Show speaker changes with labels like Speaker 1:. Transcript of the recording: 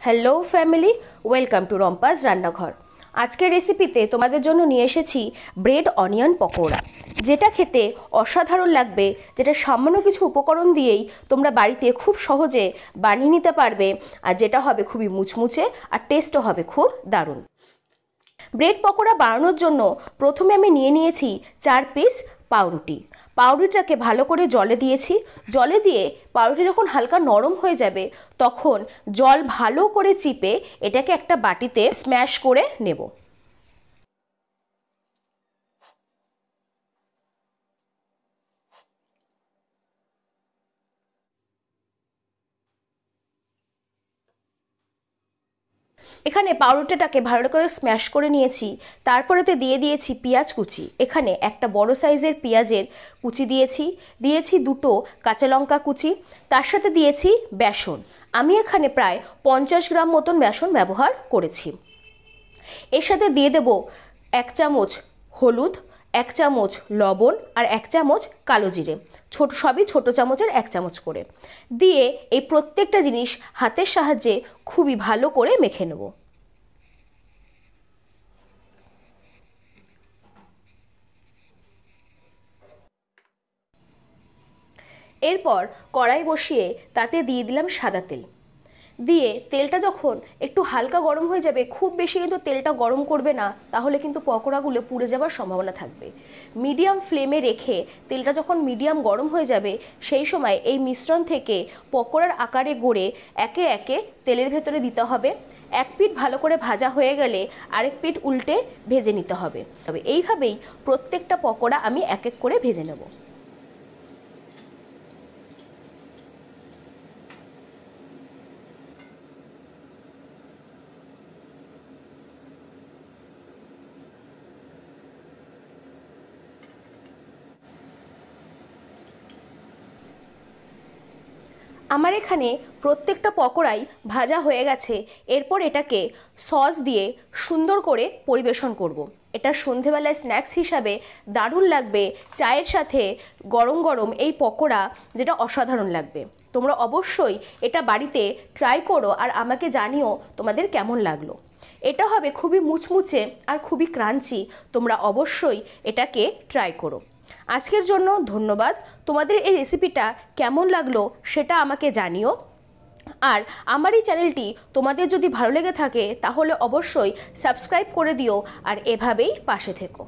Speaker 1: Hello family, welcome to রম্পাস রান্নাঘর। আজকের রেসিপিতে তোমাদের জন্য নিয়ে এসেছি ব্রেড অনিয়ন পকোড়া, যেটা খেতে অসাধারণ লাগবে, যেটা সামান্য কিছু উপকরণ দিয়েই তোমরা বাড়িতে খুব সহজে বানিয়ে নিতে পারবে, আর যেটা হবে খুবই মুচমুচে আর টেস্টও হবে খুব দারুণ। ব্রেড পকোড়া বানানোর জন্য প্রথমে আমি নিয়ে নিয়েছি 4 পিস পাউরুটি। পাউরুটিটাকে ভালো করে জলে দিয়েছি। জলে দিয়ে পাউরুটি যখন হালকা নরম হয়ে যাবে তখন জল ভালো করে চিপে এটাকে একটা বাটিতে স্ম্যাশ করে নেব। এখানে পাউরুটিটাকে ভালো করে স্ম্যাশ করে নিয়েছি। তারপরেতে দিয়ে দিয়েছি পেঁয়াজ কুচি। এখানে একটা বড় সাইজের পেঁয়াজের কুচি দিয়েছি 2টো কাঁচা লঙ্কা কুচি। তার সাথে দিয়েছি বেসন। আমি এখানে প্রায় 50 গ্রাম মতন বেসন ব্যবহার করেছি। এর সাথে দিয়ে দেব 1 চামচ হলুদ, 1 চামচ লবণ আর 1 চামচ কালো জিরে, সবই ছোট চামচের 1 চামচ করে দিয়ে এই প্রত্যেকটা জিনিস হাতের সাহায্যে খুবই ভালো করে মেখে নেব। এরপর কড়াই বসিয়ে তাতে দিয়ে দিলাম সাদা তেল। দিয়ে তেলটা যখন একটু হালকা গরম হয়ে যাবে, খুব বেশি কিন্তু তেলটা গরম করবে না, তাহলে কিন্তু পকোড়াগুলো পুড়ে যাওয়ার সম্ভাবনা থাকবে। মিডিয়াম ফ্লেমে রেখে তেলটা যখন মিডিয়াম গরম হয়ে যাবে, সেই সময় এই মিশ্রণ থেকে পকোড়ার আকারে গড়ে একে একে তেলের ভেতরে দিতে হবে। এক পিঠ ভালো করে ভাজা হয়ে গেলে আরেক পিঠ উল্টে ভেজে নিতে হবে। তবে এইভাবেই প্রত্যেকটা পকোড়া আমি এক এক করে ভেজে নেব। আমার এখানে প্রত্যেকটা পকোড়াই ভাজা হয়ে গেছে। এরপর এটাকে সস দিয়ে সুন্দর করে পরিবেশন করব। এটা সন্ধেবেলায় স্ন্যাক্স হিসাবে দারুণ লাগবে। চায়ের সাথে গরম গরম এই পকোড়া যেটা অসাধারণ লাগবে। তোমরা অবশ্যই এটা বাড়িতে ট্রাই করো আর আমাকে জানিও তোমাদের কেমন লাগলো। এটা হবে খুবই মুচমুচে আর খুবই ক্রাঞ্চি। তোমরা অবশ্যই এটাকে ট্রাই করো। আজকের জন্য ধন্যবাদ। তোমাদের এই রেসিপিটা কেমন লাগলো সেটা আমাকে জানিও। আর আমার এই চ্যানেলটি তোমাদের যদি ভালো লেগে থাকে তাহলে অবশ্যই সাবস্ক্রাইব করে দিও আর এভাবেই পাশে থেকো।